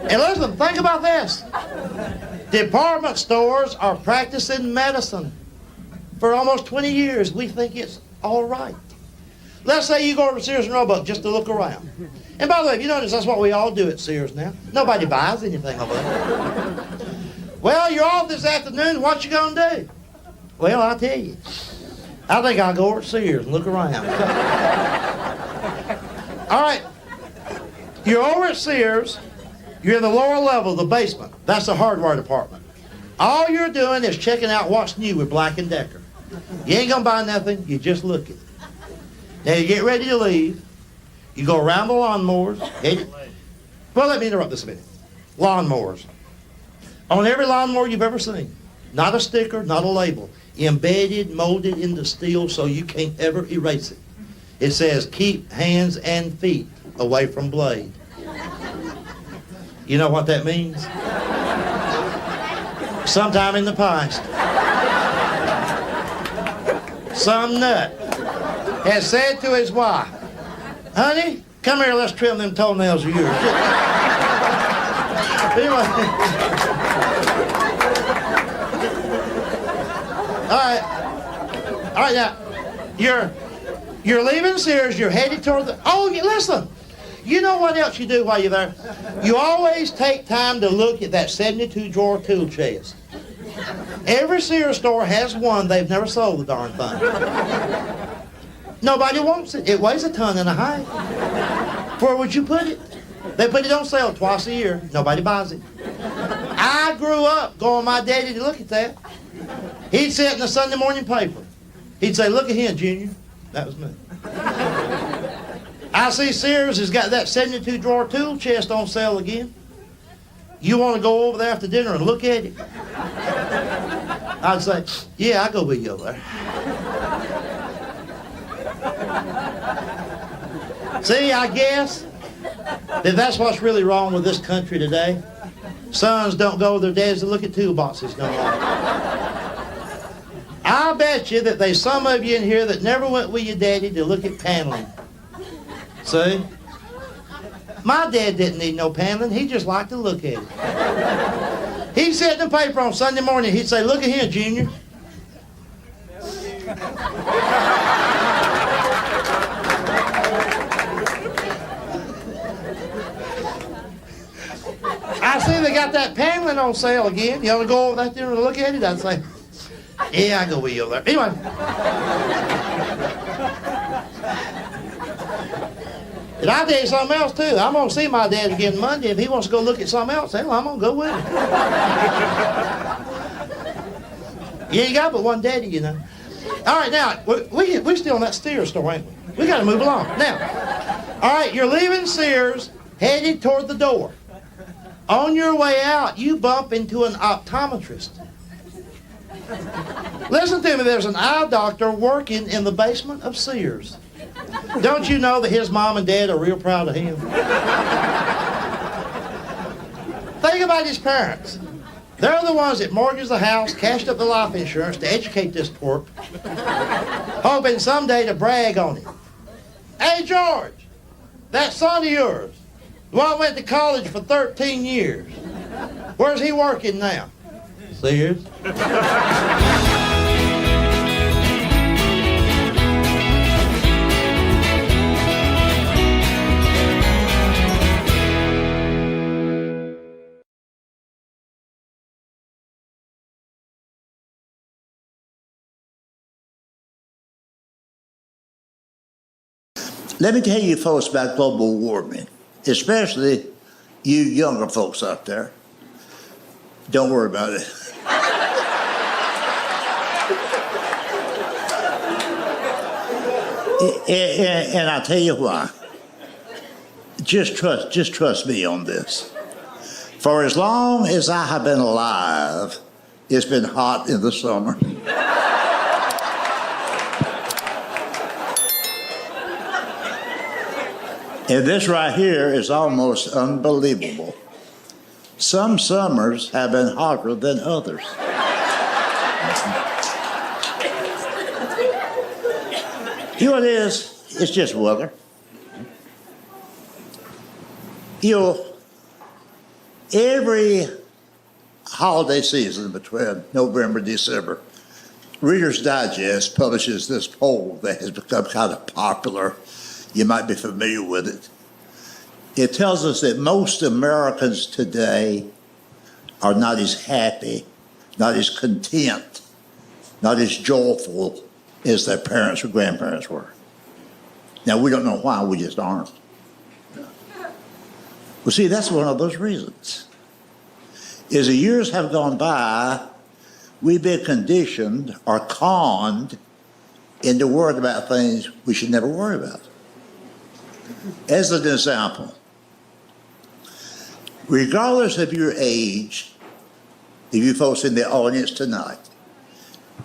And listen, think about this. Department stores are practicing medicine. For almost 20 years, we think it's all right. Let's say you go over to Sears and Roebuck just to look around. And by the way, if you notice, that's what we all do at Sears now. Nobody buys anything over there. Well, you're off this afternoon. What you gonna do? Well, I'll tell you. I think I'll go over to Sears and look around. All right. You're over at Sears. You're in the lower level, the basement. That's the hardware department. All you're doing is checking out what's new with Black & Decker. You ain't gonna buy nothing. You just looking. Now you get ready to leave. You go around the lawnmowers. Well, let me interrupt this a minute. Lawnmowers. On every lawnmower you've ever seen, not a sticker, not a label, embedded, molded into steel so you can't ever erase it. It says, keep hands and feet away from blade. You know what that means? Sometime in the past, some nut has said to his wife, honey, come here, let's trim them toenails of yours. Anyway. All right, now, you're leaving Sears, you're headed toward the, listen, you know what else you do while you're there? You always take time to look at that 72-drawer tool chest. Every Sears store has one, they've never sold the darn thing. Nobody wants it. It weighs a ton and a half. Where would you put it? They put it on sale twice a year. Nobody buys it. I grew up going with my daddy to look at that. He'd sit in the Sunday morning paper. He'd say, look at him, Junior. That was me. I see Sears has got that 72-drawer tool chest on sale again. You want to go over there after dinner and look at it? I'd say, yeah, I'll go with you over there. See, I guess that that's what's really wrong with this country today. Sons don't go with their dads to look at toolboxes no more. I bet you that there's some of you in here that never went with your daddy to look at paneling. See? My dad didn't need no paneling. He just liked to look at it. He'd sit in the paper on Sunday morning. He'd say, look at here, Junior. I see they got that paneling on sale again. You want to go over there and look at it? I'd say, yeah, I'll go with you over there. Anyway. And I'll tell you something else, too. I'm going to see my dad again Monday. If he wants to go look at something else, hell, I'm going to go with him. You ain't got but one daddy, you know. All right, now, we're still in that Sears store, ain't we? We got to move along. Now, all right, you're leaving Sears, headed toward the door. On your way out, you bump into an optometrist. Listen to me, there's an eye doctor working in the basement of Sears. Don't you know that his mom and dad are real proud of him? Think about his parents. They're the ones that mortgaged the house, cashed up the life insurance to educate this twerp, hoping someday to brag on him. Hey, George, that son of yours, the one went to college for 13 years. Where's he working now? Sears. Let me tell you folks about global warming, especially you younger folks out there. Don't worry about it. And I'll tell you why. Just trust me on this. For as long as I have been alive, it's been hot in the summer. And this right here is almost unbelievable. Some summers have been hotter than others. You know what it is? It's just weather. Every holiday season between November and December, Reader's Digest publishes this poll that has become kind of popular. You might be familiar with it. It tells us that most Americans today are not as happy, not as content, not as joyful as their parents or grandparents were. Now, we don't know why, we just aren't. Well, see, that's one of those reasons. As the years have gone by, we've been conditioned or conned into worrying about things we should never worry about. As an example, regardless of your age, if you folks in the audience tonight,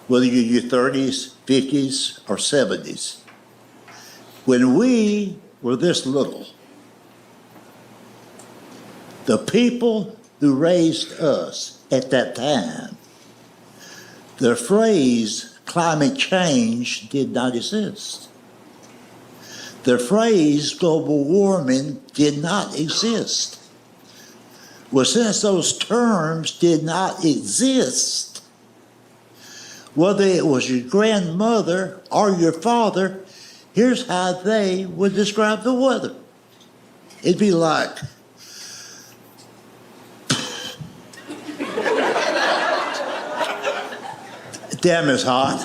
whether you're in your 30s, 50s, or 70s, when we were this little, the people who raised us at that time, the phrase climate change did not exist. The phrase global warming did not exist. Well, since those terms did not exist, whether it was your grandmother or your father, here's how they would describe the weather. It'd be like, damn, it's hot.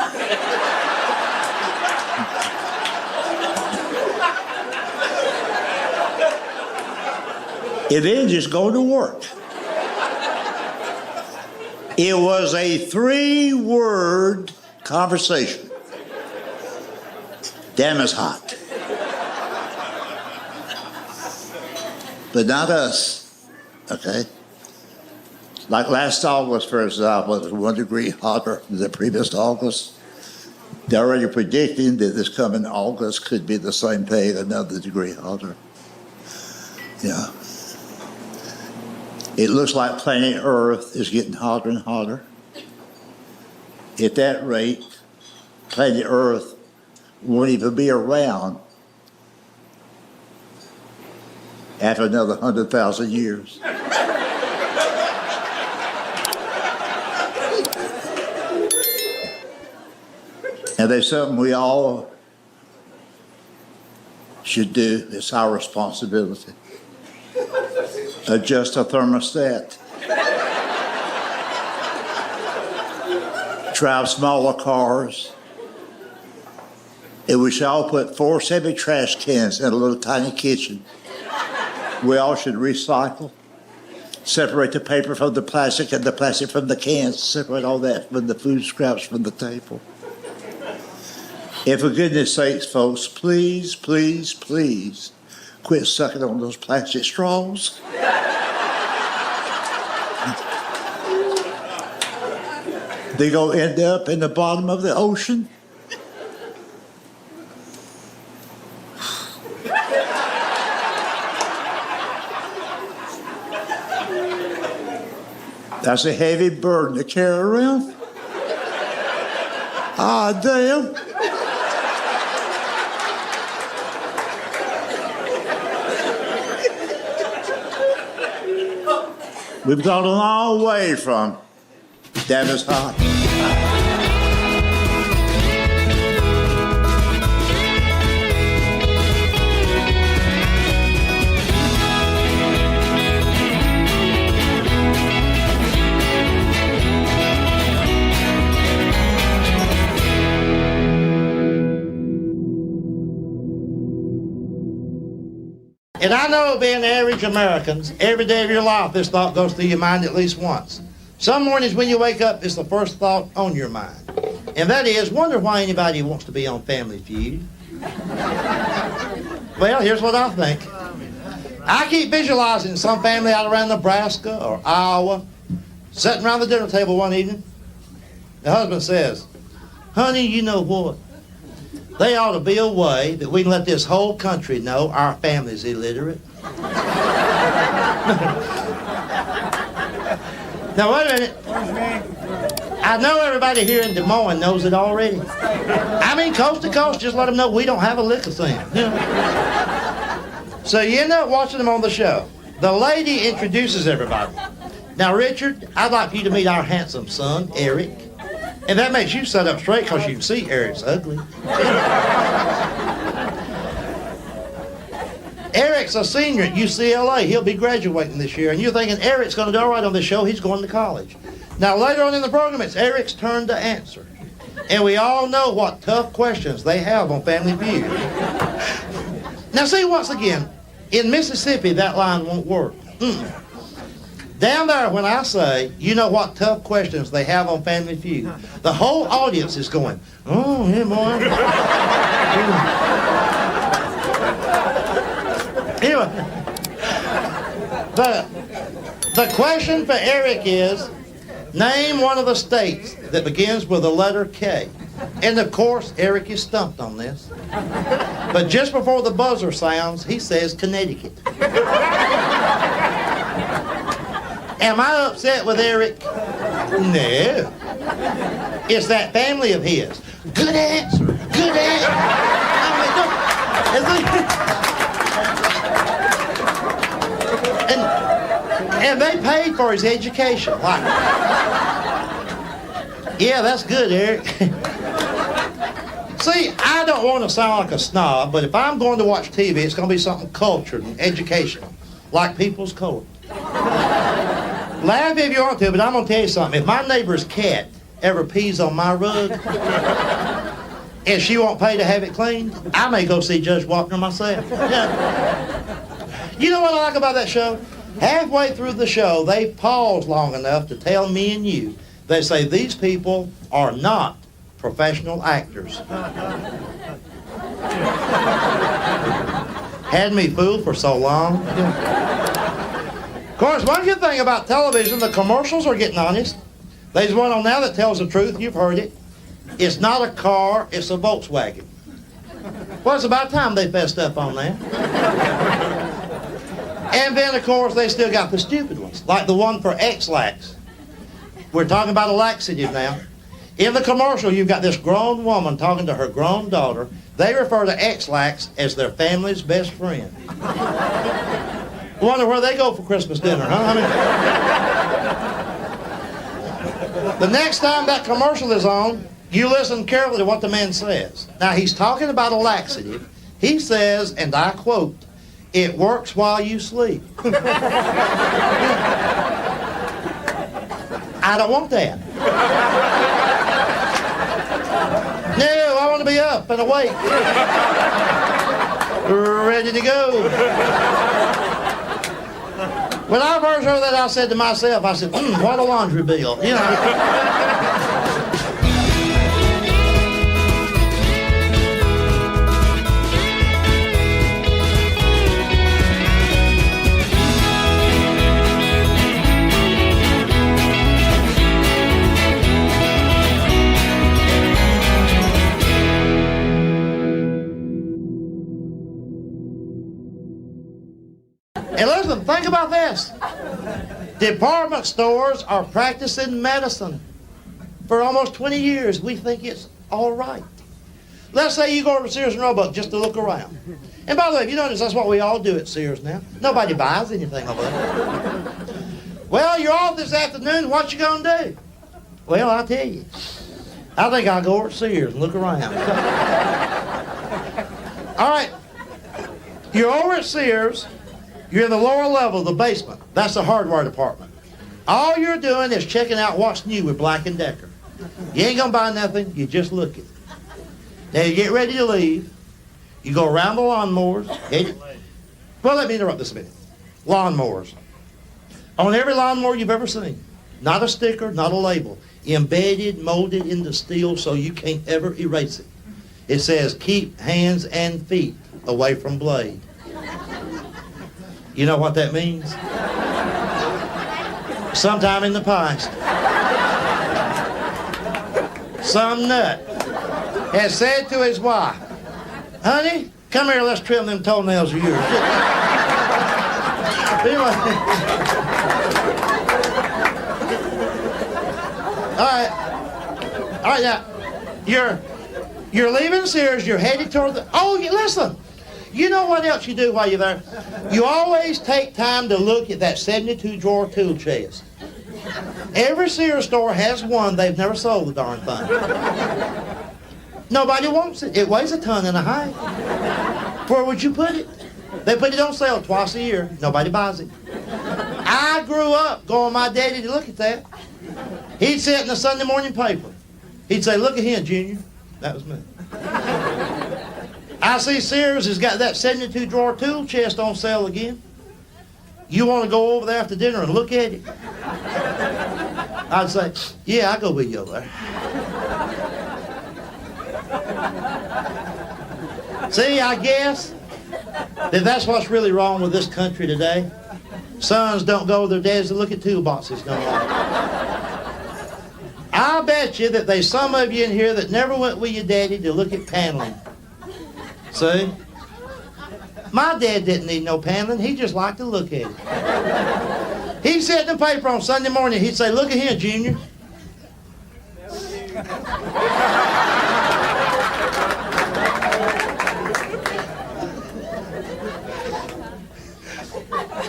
And then just go to work. It was a 3-word conversation. Damn, it's hot. But not us, okay? Like last August, for example, it was 1 degree hotter than the previous August. They're already predicting that this coming August could be the same thing, another degree hotter. Yeah. It looks like planet Earth is getting hotter and hotter. At that rate, planet Earth won't even be around after another 100,000 years. And there's something we all should do. It's our responsibility. Adjust a thermostat. Drive smaller cars. And we should all put 4 semi-trash cans in a little tiny kitchen. We all should recycle. Separate the paper from the plastic and the plastic from the cans. Separate all that from the food scraps from the table. And for goodness sakes, folks, please, please, please quit sucking on those plastic straws. They're going to end up in the bottom of the ocean. That's a heavy burden to carry around. Ah, damn. We've gone a long way from damn, it's hot. And I know, being average Americans, every day of your life, this thought goes through your mind at least once. Some mornings when you wake up, it's the first thought on your mind. And that is, wonder why anybody wants to be on Family Feud. Well, here's what I think. I keep visualizing some family out around Nebraska or Iowa, sitting around the dinner table one evening. The husband says, honey, you know what? They ought to be a way that we can let this whole country know our family's illiterate. Now, wait a minute. I know everybody here in Des Moines knows it already. I mean, coast to coast, just let them know we don't have a lick of thing. You know? So you end up watching them on the show. The lady introduces everybody. Now, Richard, I'd like for you to meet our handsome son, Eric. And that makes you sit up straight because you can see Eric's ugly. Eric's a senior at UCLA. He'll be graduating this year. And you're thinking, Eric's going to do all right on this show. He's going to college. Now, later on in the program, it's Eric's turn to answer. And we all know what tough questions they have on Family Feud. Now, see, once again, in Mississippi, that line won't work. Down there, when I say, you know what tough questions they have on Family Feud, the whole audience is going, oh, yeah, boy. Anyway, the question for Eric is, name one of the states that begins with the letter K. And of course, Eric is stumped on this. But just before the buzzer sounds, he says Connecticut. Am I upset with Eric? No. It's that family of his. Good answer. Good answer. And they paid for his education. Like, yeah, that's good, Eric. See, I don't want to sound like a snob, but if I'm going to watch TV, it's going to be something cultured and educational, like People's Court. Laugh if you want to, but I'm going to tell you something. If my neighbor's cat ever pees on my rug, and she won't pay to have it cleaned, I may go see Judge Wapner myself. Yeah. You know what I like about that show? Halfway through the show, they pause long enough to tell me and you, they say, these people are not professional actors. Had me fooled for so long. Of course, one good thing about television, the commercials are getting honest. There's one on now that tells the truth. You've heard it. It's not a car, it's a Volkswagen. Well, it's about time they fessed up on that. And then, of course, they still got the stupid ones, like the one for X-Lax. We're talking about a laxative now. In the commercial, you've got this grown woman talking to her grown daughter. They refer to X-Lax as their family's best friend. Wonder where they go for Christmas dinner, huh? The next time that commercial is on, you listen carefully to what the man says. Now, he's talking about a laxative. He says, and I quote, "It works while you sleep." I don't want that. No, I want to be up and awake. Ready to go. When I first heard that, I said to myself, I said, what a laundry bill. You know. And listen, think about this. Department stores are practicing medicine. For almost 20 years, we think it's all right. Let's say you go over to Sears and Roebuck just to look around. And by the way, if you notice, that's what we all do at Sears now. Nobody buys anything over there. Well, you're off this afternoon. What you gonna do? Well, I'll tell you. I think I'll go over to Sears and look around. All right. You're over at Sears. You're in the lower level, the basement. That's the hardware department. All you're doing is checking out what's new with Black & Decker. You ain't gonna buy nothing, you just look at it. Now you get ready to leave. You go around the lawnmowers. Well, let me interrupt this a minute. Lawnmowers. On every lawnmower you've ever seen, not a sticker, not a label, embedded, molded into steel so you can't ever erase it. It says, keep hands and feet away from blade. You know what that means? Sometime in the past, some nut has said to his wife, honey, come here, let's trim them toenails of yours. Anyway. All right, now, you're leaving Sears, you're headed toward the, listen. You know what else you do while you're there? You always take time to look at that 72 drawer tool chest. Every Sears store has one. They've never sold the darn thing. Nobody wants it. It weighs a ton and a half. Where would you put it? They put it on sale twice a year. Nobody buys it. I grew up going with my daddy to look at that. He'd sit in the Sunday morning paper. He'd say, look at him, Junior. That was me. I see Sears has got that 72 drawer tool chest on sale again. You want to go over there after dinner and look at it? I'd say, yeah, I'll go with you over there. See, I guess that that's what's really wrong with this country today. Sons don't go with their dads to look at toolboxes no more. I bet you that there's some of you in here that never went with your daddy to look at paneling. See? My dad didn't need no paneling. He just liked to look at it. He'd sit in the paper on Sunday morning. He'd say, look at here, Junior.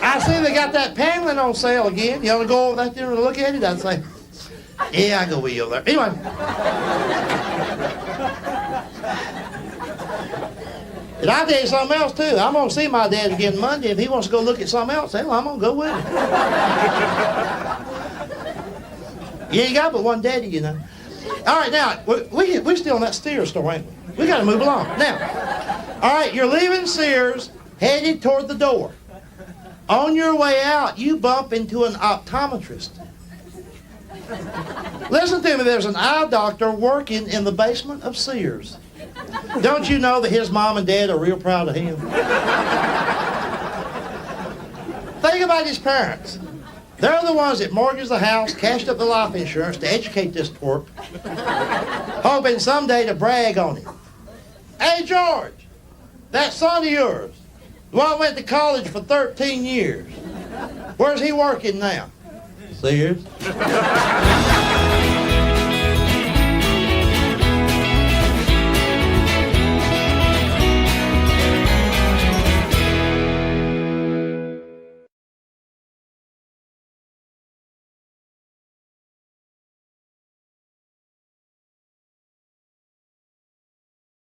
I see they got that paneling on sale again. You want to go over there and look at it? I'd say, yeah, I'll go with you over there. Anyway. And I'll tell you something else, too. I'm going to see my dad again Monday. If he wants to go look at something else, hell, I'm going to go with him. You ain't got but one daddy, you know. All right, now, we're still in that Sears store, ain't we? We got to move along. Now, all right, you're leaving Sears, headed toward the door. On your way out, you bump into an optometrist. Listen to me, there's an eye doctor working in the basement of Sears. Don't you know that his mom and dad are real proud of him? Think about his parents. They're the ones that mortgaged the house, cashed up the life insurance to educate this twerp, hoping someday to brag on him. Hey, George, that son of yours, the one went to college for 13 years. Where's he working now? Sears.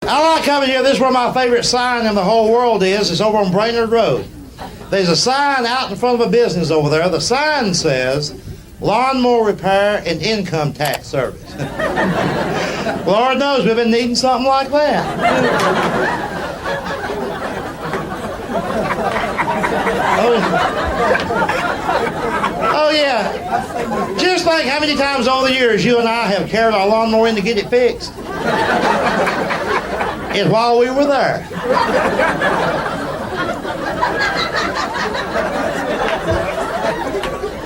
I like coming here. This is where my favorite sign in the whole world is. It's over on Brainerd Road. There's a sign out in front of a business over there. The sign says, Lawnmower Repair and Income Tax Service. Lord knows we've been needing something like that. Oh yeah. Just think how many times over the years you and I have carried our lawnmower in to get it fixed. And while we were there.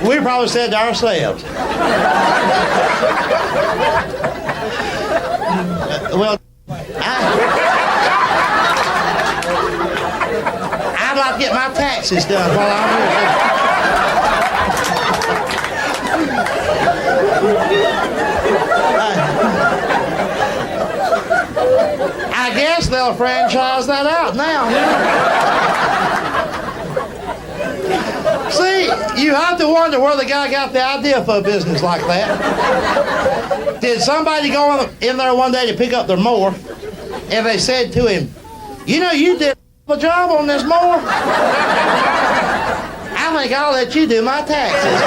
We probably said to ourselves, well, I'd like to get my taxes done while I'm here. I guess they'll franchise that out now. See, you have to wonder where the guy got the idea for a business like that. Did somebody go in there one day to pick up their mower, and they said to him, you know, you did a job on this mower? I think I'll let you do my taxes.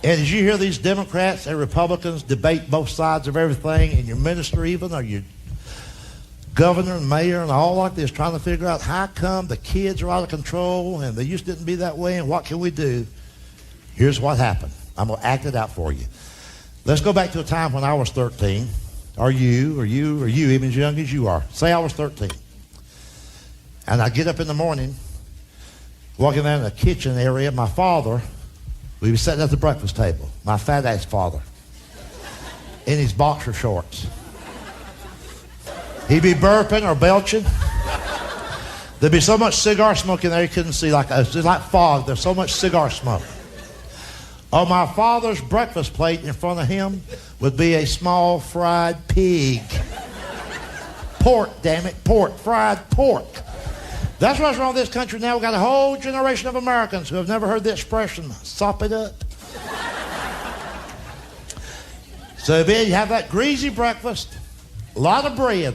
And as you hear these Democrats and Republicans debate both sides of everything, and your minister even, or your governor and mayor and all like this, trying to figure out how come the kids are out of control and they used to didn't be that way and what can we do? Here's what happened. I'm going to act it out for you. Let's go back to a time when I was 13, or you, even as young as you are. Say I was 13. And I get up in the morning, walking down in the kitchen area, my father, we were sitting at the breakfast table, my fat-ass father, in his boxer shorts. He'd be burping or belching. There'd be so much cigar smoke in there you couldn't see. It's just like fog. There's so much cigar smoke. On my father's breakfast plate in front of him would be a small fried pig. Pork, damn it, pork, fried pork. That's what's wrong with this country now. We've got a whole generation of Americans who have never heard the expression, sop it up. So then you have that greasy breakfast, a lot of bread,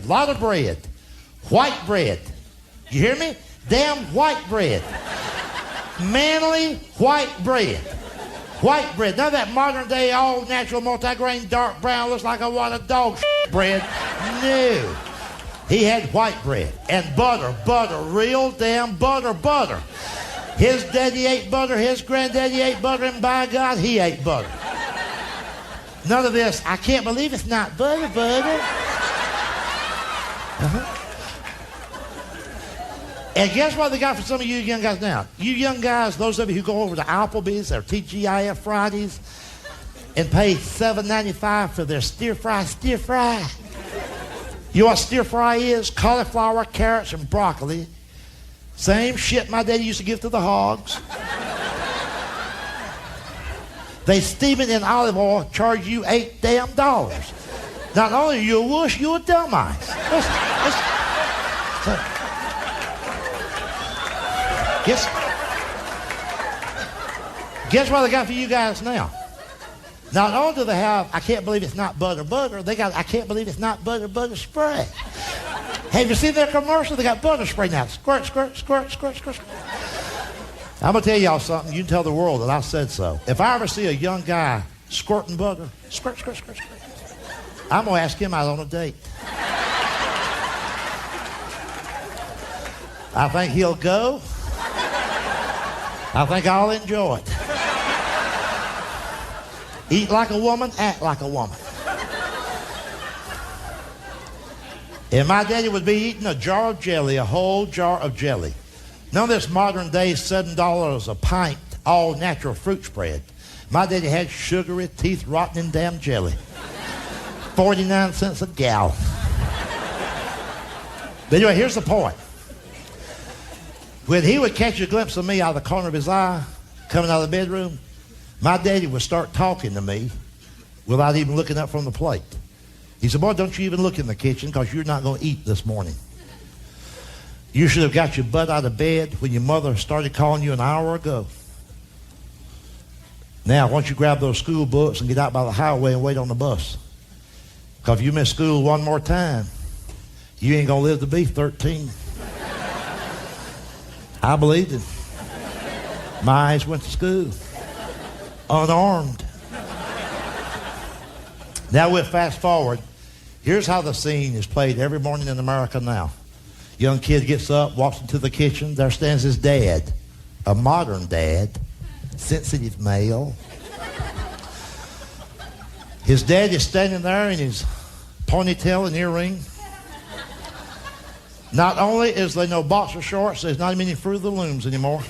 white bread. You hear me? Damn white bread. Manly white bread. White bread. None of that modern day, all natural, multi-grain, dark brown, looks like a lot of dog bread. No. He had white bread and butter, real damn butter. His daddy ate butter, his granddaddy ate butter, and by God, he ate butter. None of this, I can't believe it's not butter. And guess what they got for some of you young guys now? You young guys, those of you who go over to Applebee's or TGIF Fridays and pay $7.95 for their stir fry. You know what stir fry is? Cauliflower, carrots, and broccoli. Same shit my daddy used to give to the hogs. They steam it in olive oil, charge you $8 damn. Not only are you a wuss, you're a dumbass. Guess what they got for you guys now? Not only do they have, I can't believe it's not butter, they got, I can't believe it's not butter spray. Have you seen their commercial? They got butter spray now. Squirt. I'm going to tell y'all something. You can tell the world that I said so. If I ever see a young guy squirting butter, squirt, I'm going to ask him out on a date. I think he'll go. I think I'll enjoy it. Eat like a woman, act like a woman. And my daddy would be eating a jar of jelly, a whole jar of jelly. None of this modern day $7 a pint, all natural fruit spread. My daddy had sugary, teeth rotting damn jelly. 49 cents a gallon. But anyway, here's the point. When he would catch a glimpse of me out of the corner of his eye, coming out of the bedroom, my daddy would start talking to me without even looking up from the plate. He said, boy, don't you even look in the kitchen because you're not going to eat this morning. You should have got your butt out of bed when your mother started calling you an hour ago. Now, why don't you grab those school books and get out by the highway and wait on the bus? Because if you miss school one more time, you ain't going to live to be 13. I believed him. My eyes went to school, unarmed. Now we'll fast forward. Here's how the scene is played every morning in America now. Young kid gets up, walks into the kitchen. There stands his dad, a modern dad, sensitive male. His dad is standing there in his ponytail and earring. Not only is there no boxer shorts, there's not even any Fruit of the Looms anymore.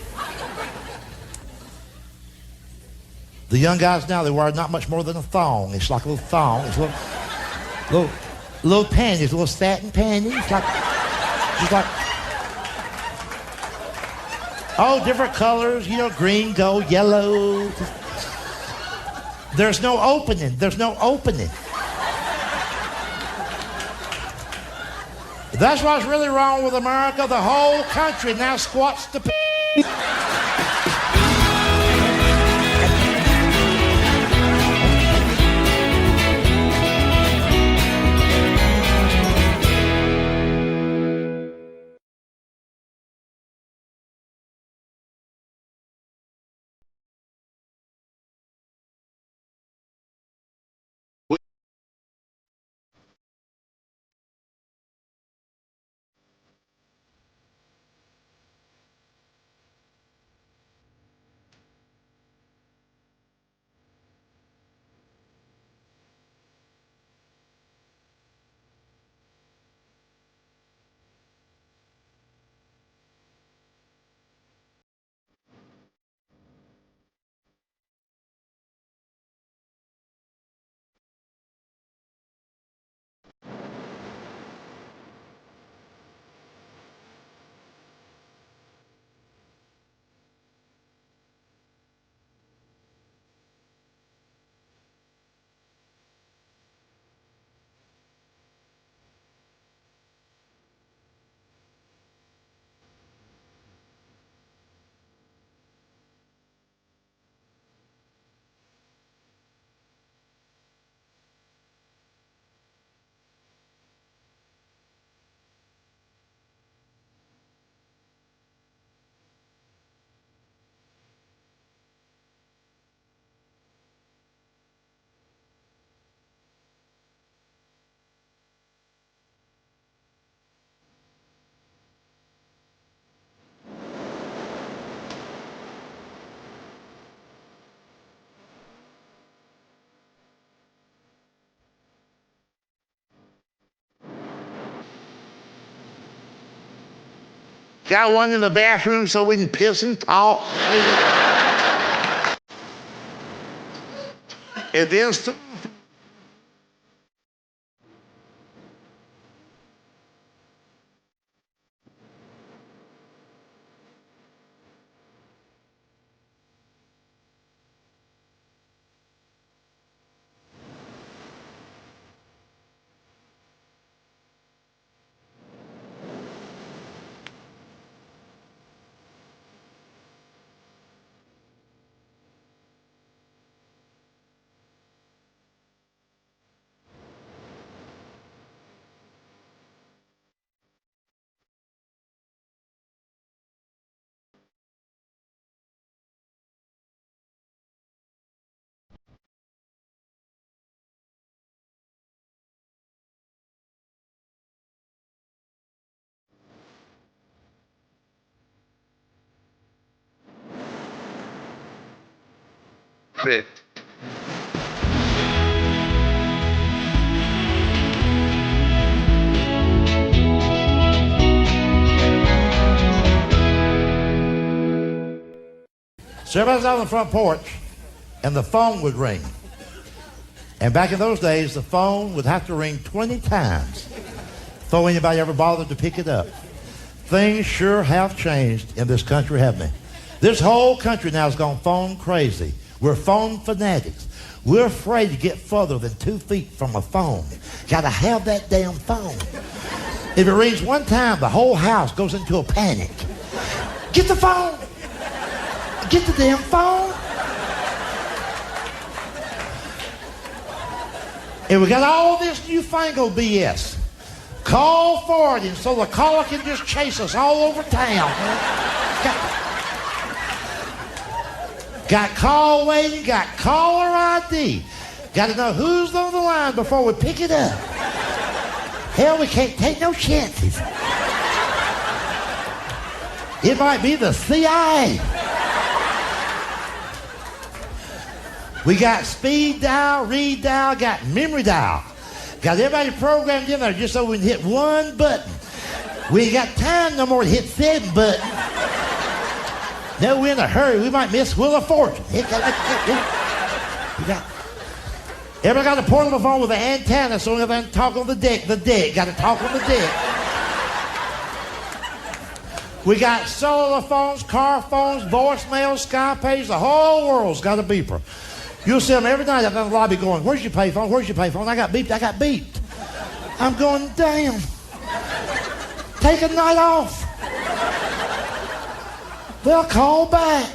The young guys now, they wear not much more than a thong. It's like a little thong. It's little panties, little satin panties. Just like, oh, different colors, you know, green, gold, yellow. There's no opening. That's what's really wrong with America. The whole country now squats to pee. Got one in the bathroom so we can piss and talk. And then fit. So everybody's out on the front porch, and the phone would ring. And back in those days, the phone would have to ring 20 times before anybody ever bothered to pick it up. Things sure have changed in this country, haven't they? This whole country now has gone phone crazy. We're phone fanatics. We're afraid to get further than 2 feet from a phone. Gotta have that damn phone. If it rings one time, the whole house goes into a panic. Get the phone! Get the damn phone! And we got all this newfangled BS. Call forwarding so the caller can just chase us all over town. Got call waiting, got caller ID. Got to know who's on the line before we pick it up. Hell, we can't take no chances. It might be the CIA. We got speed dial, read dial, got memory dial. Got everybody programmed in there just so we can hit one button. We ain't got time no more to hit 7 buttons. No, we're in a hurry. We might miss Wheel of Fortune. Everybody got a portable phone with an antenna, so we got to talk on the deck. Got to talk on the deck. We got cellular phones, car phones, voicemail, Skypage. The whole world's got a beeper. You'll see them every night up in the lobby going, where's your payphone? Where's your payphone? I got beeped. I'm going, damn. Take a night off. They'll call back.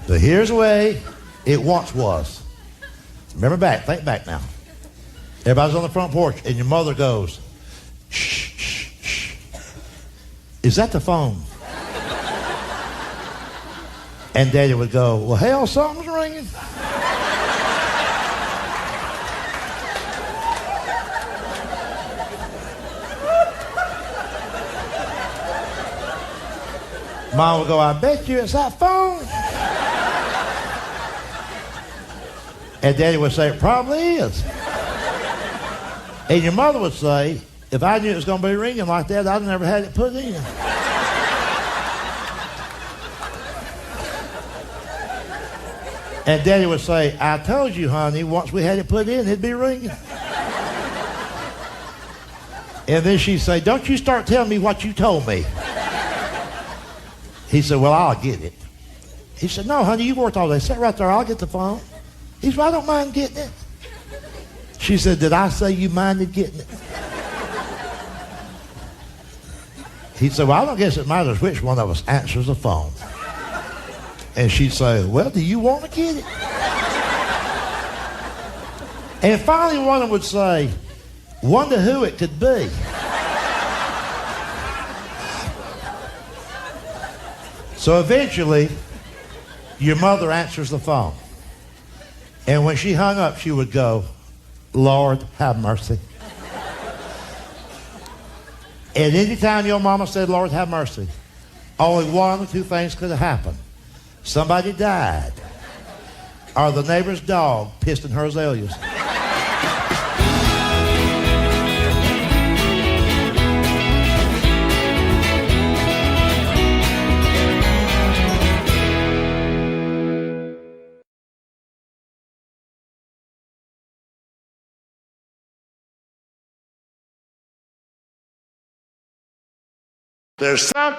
But here's the way it once was. Remember back, think back now. Everybody's on the front porch and your mother goes, shh, shh, shh. Is that the phone? And Daddy would go, well, hell, something's ringing. Mom would go, I bet you it's that phone. And Daddy would say, it probably is. And your mother would say, if I knew it was going to be ringing like that, I'd never had it put in. And Daddy would say, I told you, honey, once we had it put in, it'd be ringing. And then she'd say, don't you start telling me what you told me. He said, well, I'll get it. He said, no, honey, you worked all day. Sit right there, I'll get the phone. He said, well, I don't mind getting it. She said, did I say you minded getting it? He said, well, I don't guess it matters which one of us answers the phone. And she'd say, well, do you want to get it? And finally one of them would say, wonder who it could be. So eventually, your mother answers the phone. And when she hung up, she would go, Lord, have mercy. And anytime your mama said, Lord, have mercy, only one of 2 things could have happened. Somebody died, or the neighbor's dog pissed in her azaleas. There's some.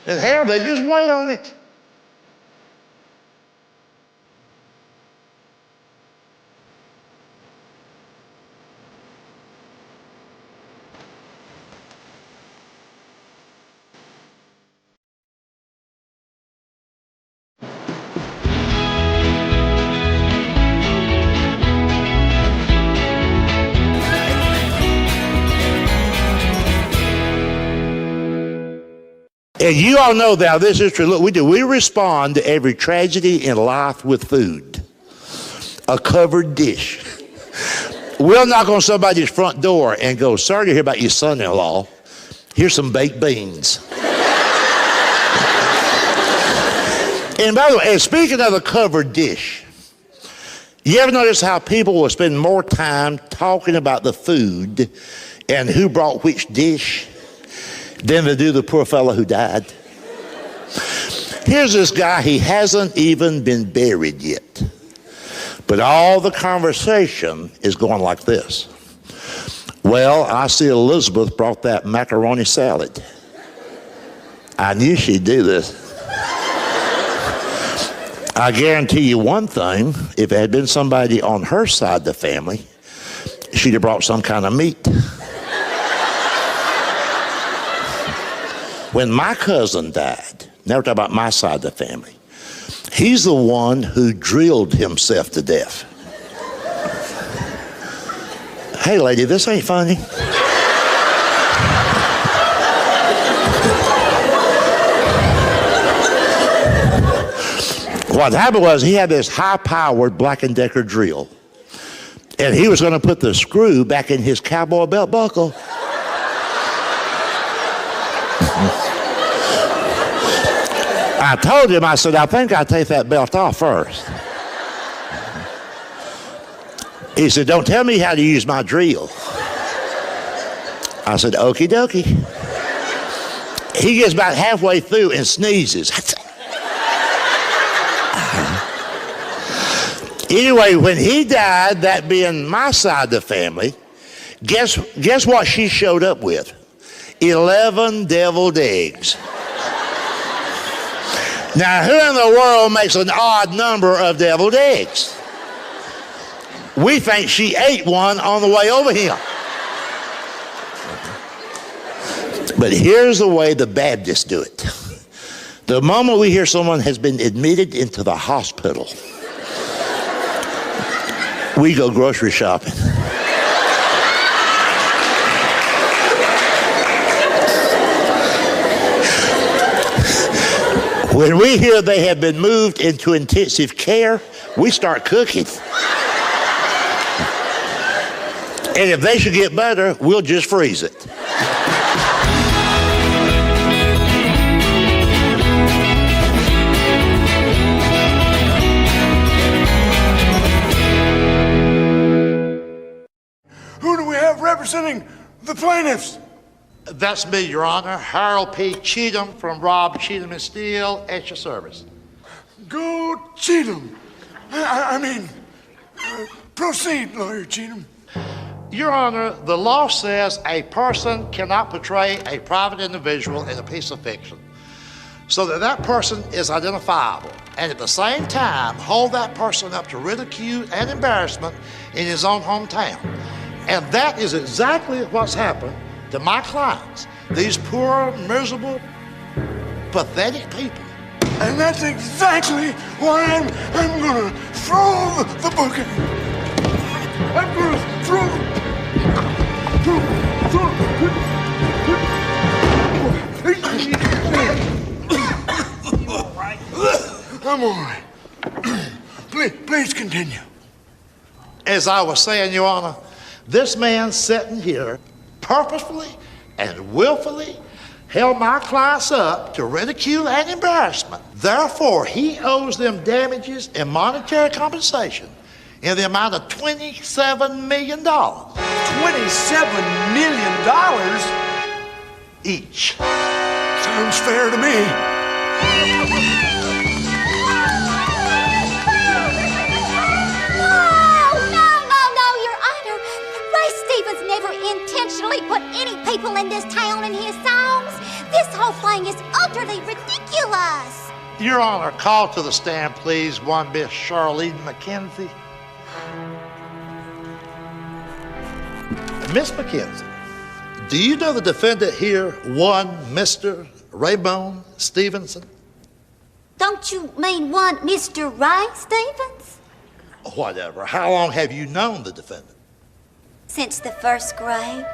And hell, they just wait on it. And you all know now, this is true. Look, we respond to every tragedy in life with food. A covered dish. We'll knock on somebody's front door and go, sorry to hear about your son-in-law. Here's some baked beans. And by the way, and speaking of a covered dish, you ever notice how people will spend more time talking about the food and who brought which dish than they do the poor fellow who died? Here's this guy, he hasn't even been buried yet. But all the conversation is going like this. Well, I see Elizabeth brought that macaroni salad. I knew she'd do this. I guarantee you one thing, if it had been somebody on her side of the family, she'd have brought some kind of meat. When my cousin died, never talk about my side of the family, he's the one who drilled himself to death. Hey lady, this ain't funny. What happened was he had this high-powered Black & Decker drill, and he was going to put the screw back in his cowboy belt buckle. I told him, I said, I think I'll take that belt off first. He said, don't tell me how to use my drill. I said, okie dokie. He gets about halfway through and sneezes. Anyway, when he died, that being my side of the family, guess what she showed up with? 11 deviled eggs. Now, who in the world makes an odd number of deviled eggs? We think she ate one on the way over here. But here's the way the Baptists do it. The moment we hear someone has been admitted into the hospital, we go grocery shopping. When we hear they have been moved into intensive care, we start cooking. And if they should get better, we'll just freeze it. Who do we have representing the plaintiffs? That's me, Your Honor. Harold P. Cheatham from Rob Cheatham and Steele at your service. Go Cheatham. I mean, proceed, Lawyer Cheatham. Your Honor, the law says a person cannot portray a private individual in a piece of fiction so that that person is identifiable, and at the same time hold that person up to ridicule and embarrassment in his own hometown. And that is exactly what's happened to my clients, these poor, miserable, pathetic people. And that's exactly why I'm gonna throw the book at him. I'm gonna throw. I'm all right. Please continue. As I was saying, Your Honor, this man sitting here purposefully and willfully held my clients up to ridicule and embarrassment. Therefore, he owes them damages and monetary compensation in the amount of $27 million. $27 million? Each. Sounds fair to me. Never intentionally put any people in this town in his songs. This whole thing is utterly ridiculous. Your Honor, call to the stand, please, one Miss Charlene McKenzie. Miss McKenzie, do you know the defendant here, one Mr. Raybone Stevenson? Don't you mean one Mr. Ray Stevens? Whatever. How long have you known the defendant? Since the first grade.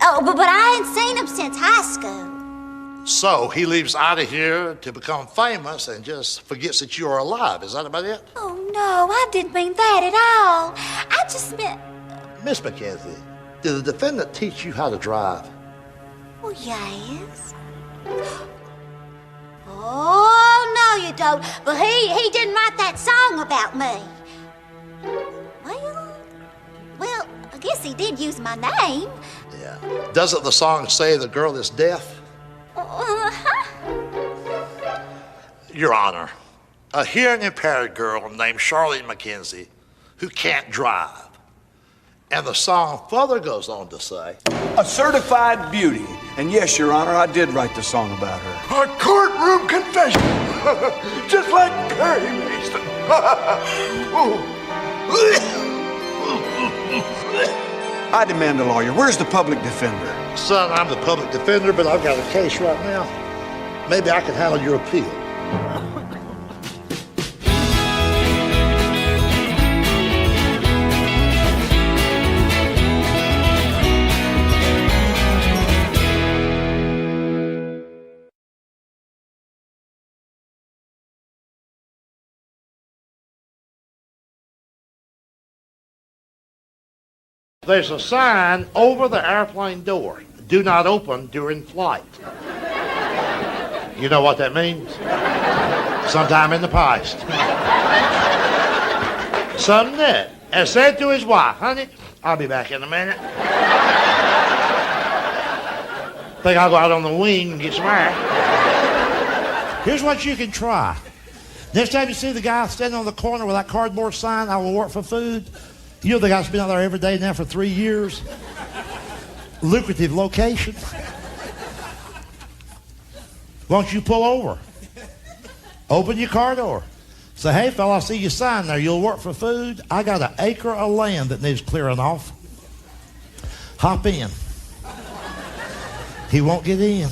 Oh, but I ain't seen him since high school. So he leaves out of here to become famous and just forgets that you are alive. Is that about it? Oh, no, I didn't mean that at all. I just meant... Miss McKenzie, did the defendant teach you how to drive? Well, yes. Oh, no, you don't. But he didn't write that song about me. Well, I guess he did use my name. Yeah. Doesn't the song say the girl is deaf? Uh-huh. Your Honor, a hearing impaired girl named Charlene McKenzie who can't drive. And the song further goes on to say, a certified beauty. And yes, Your Honor, I did write the song about her. A courtroom confession. Just like Perry Mason. I demand a lawyer. Where's the public defender? son, I'm the public defender, but I've got a case right now. Maybe I can handle your appeal. There's a sign over the airplane door. Do not open during flight. You know what that means? Sometime in the past. Son Ned has said to his wife, honey, I'll be back in a minute. Think I'll go out on the wing and get some air. Here's what you can try. Next time you see the guy standing on the corner with that cardboard sign, I will work for food. You know the guy's been out there every day now for 3 years. Lucrative location. Why don't you pull over? Open your car door. Say, hey, fella, I see your sign there. You'll work for food. I got an acre of land that needs clearing off. Hop in. He won't get in.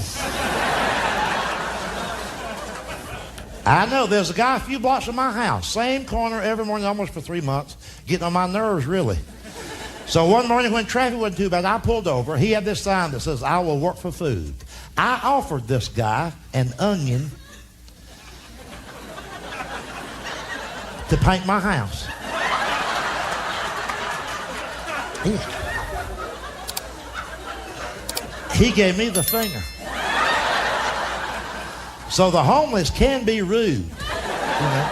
I know, there's a guy a few blocks from my house, same corner every morning, almost for 3 months, getting on my nerves, really. So one morning when traffic wasn't too bad, I pulled over. He had this sign that says, I will work for food. I offered this guy an onion to paint my house. He gave me the finger. So the homeless can be rude. You know?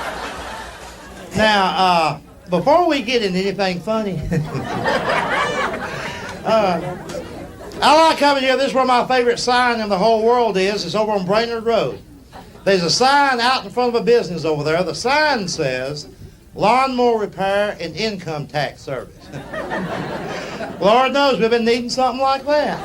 Now, before we get into anything funny, I like coming here. This is where my favorite sign in the whole world is. It's over on Brainerd Road. There's a sign out in front of a business over there. The sign says, Lawnmower Repair and Income Tax Service. Lord knows we've been needing something like that.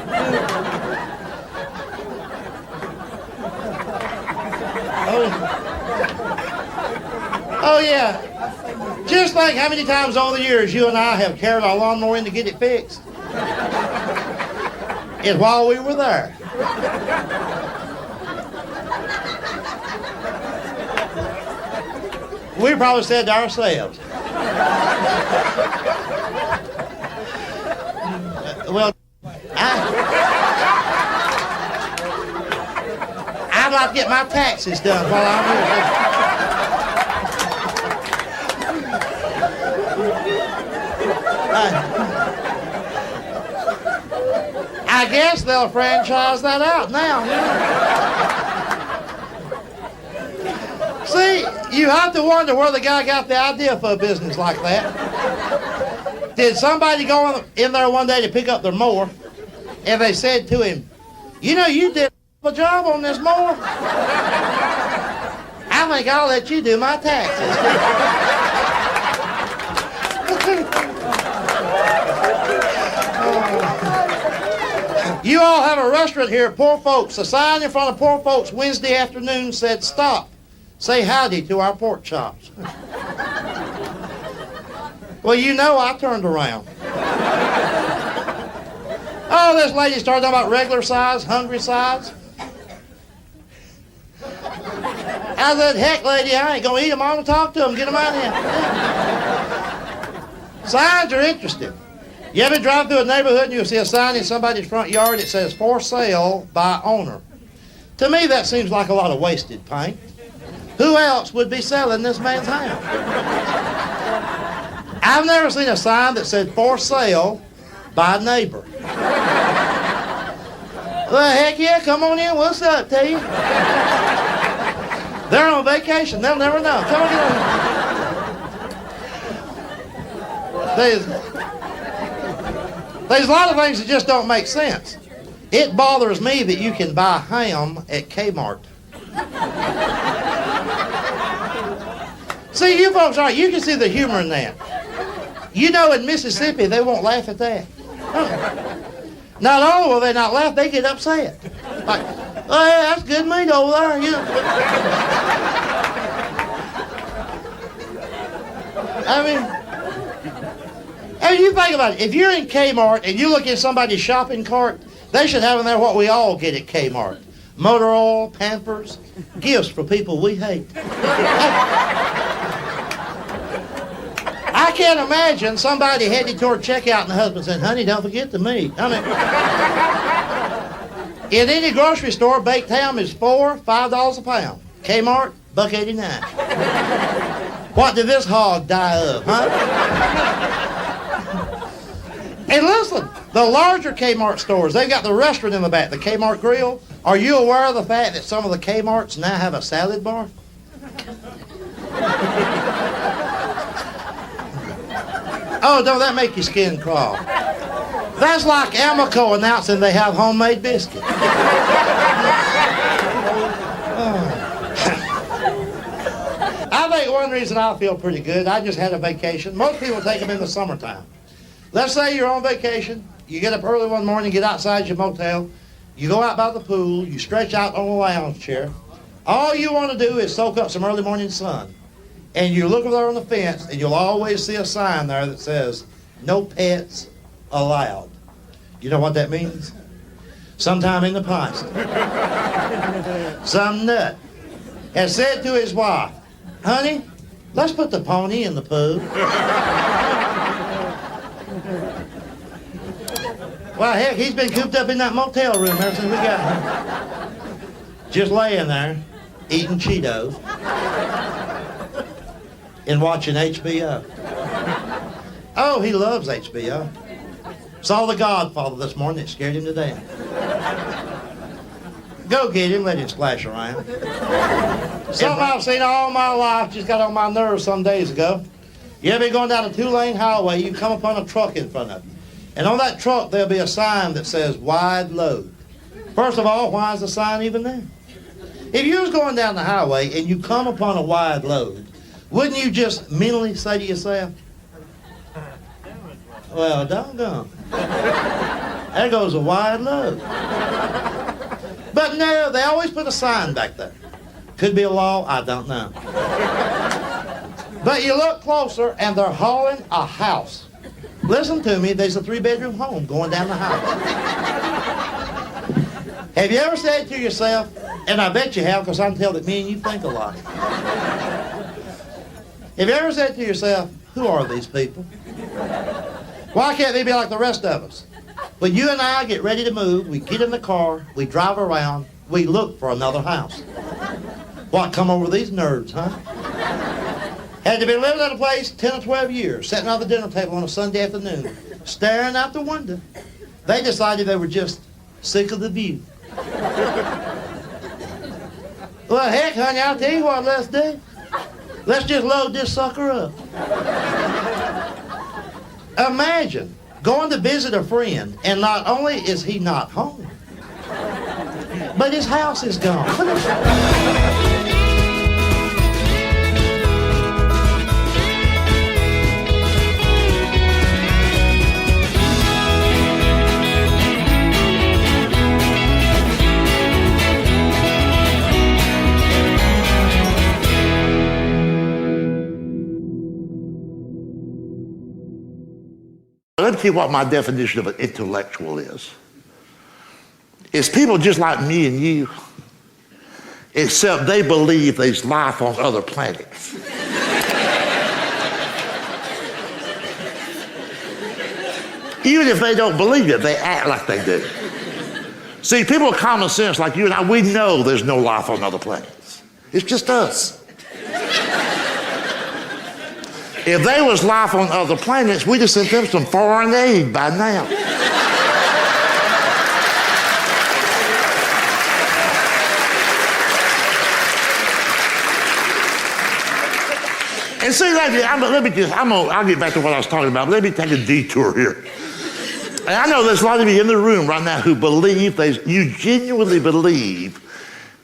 Oh yeah. Just think how many times over the years you and I have carried our lawnmower in to get it fixed. It's while we were there. We probably said to ourselves, well, I'd like to get my taxes done while I'm here. I guess they'll franchise that out now. See, you have to wonder where the guy got the idea for a business like that. Did somebody go in there one day to pick up their mower, and they said to him, you know, you did a job on this mower. I think I'll let you do my taxes. You all have a restaurant here, Poor Folks. A sign in front of Poor Folks Wednesday afternoon said, stop. Say howdy to our pork chops. Well, you know, I turned around. Oh, this lady started talking about regular size, hungry size. I said, heck, lady, I ain't going to eat them. I'm going to talk to them, get them out of here. Signs are interesting. You ever drive through a neighborhood and you'll see a sign in somebody's front yard that says, for sale by owner. To me, that seems like a lot of wasted paint. Who else would be selling this man's house? I've never seen a sign that said, for sale by neighbor. Well, heck yeah, come on in, what's up to you? They're on vacation, they'll never know. Come on in. There's a lot of things that just don't make sense. It bothers me that you can buy ham at Kmart. See, you folks aren't, you can see the humor in that. You know, in Mississippi, they won't laugh at that. Not only will they not laugh, they get upset. Like, oh, yeah, that's good meat over there. You know. I mean, you think about it. If you're in Kmart and you look at somebody's shopping cart, they should have in there what we all get at Kmart. Motor oil, Pampers, gifts for people we hate. I can't imagine somebody heading toward checkout and the husband saying, honey, don't forget the meat. I mean, in any grocery store, baked ham is $5 a pound. Kmart, $1.89. What did this hog die of, huh? And listen, the larger Kmart stores, they've got the restaurant in the back, the Kmart Grill. Are you aware of the fact that some of the Kmarts now have a salad bar? Oh, don't that make your skin crawl? That's like Amoco announcing they have homemade biscuits. I think one reason I feel pretty good, I just had a vacation. Most people take them in the summertime. Let's say you're on vacation, you get up early one morning, get outside your motel, you go out by the pool, you stretch out on a lounge chair. All you want to do is soak up some early morning sun. And you look over there on the fence, and you'll always see a sign there that says, no pets allowed. You know what that means? Sometime in the past, some nut has said to his wife, honey, let's put the pony in the pool. Well, heck, he's been cooped up in that motel room ever since we got him. Just laying there, eating Cheetos. in watching HBO. Oh, he loves HBO. Saw The Godfather this morning. It scared him to death. Go get him. Let him splash around. Something I've seen all my life just got on my nerves some days ago. You ever been going down a 2-lane highway, you come upon a truck in front of you. And on that truck, there'll be a sign that says wide load. First of all, why is the sign even there? If you was going down the highway and you come upon a wide load, wouldn't you just mentally say to yourself, well, doggone, there goes a wide load. But no, they always put a sign back there. Could be a law, I don't know. But you look closer and they're hauling a house. Listen to me, there's a 3-bedroom home going down the highway. Have you ever said to yourself, and I bet you have because I can tell that me and you think alike. Have you ever said to yourself, who are these people? Why can't they be like the rest of us? When you and I get ready to move, we get in the car, we drive around, we look for another house. What come over these nerds, huh? Had they been living at a place 10 or 12 years, sitting on the dinner table on a Sunday afternoon, staring out the window, they decided they were just sick of the view. Well, heck, honey, I'll tell you what let's do. Let's just load this sucker up. Imagine going to visit a friend, and not only is he not home, but his house is gone. Let me tell you what my definition of an intellectual is. It's people just like me and you, except they believe there's life on other planets. Even if they don't believe it, they act like they do. See, people with common sense like you and I, we know there's no life on other planets. It's just us. If there was life on other planets, we'd have sent them some foreign aid by now. And see, I'll get back to what I was talking about. Let me take a detour here. And I know there's a lot of you in the room right now who believe, you genuinely believe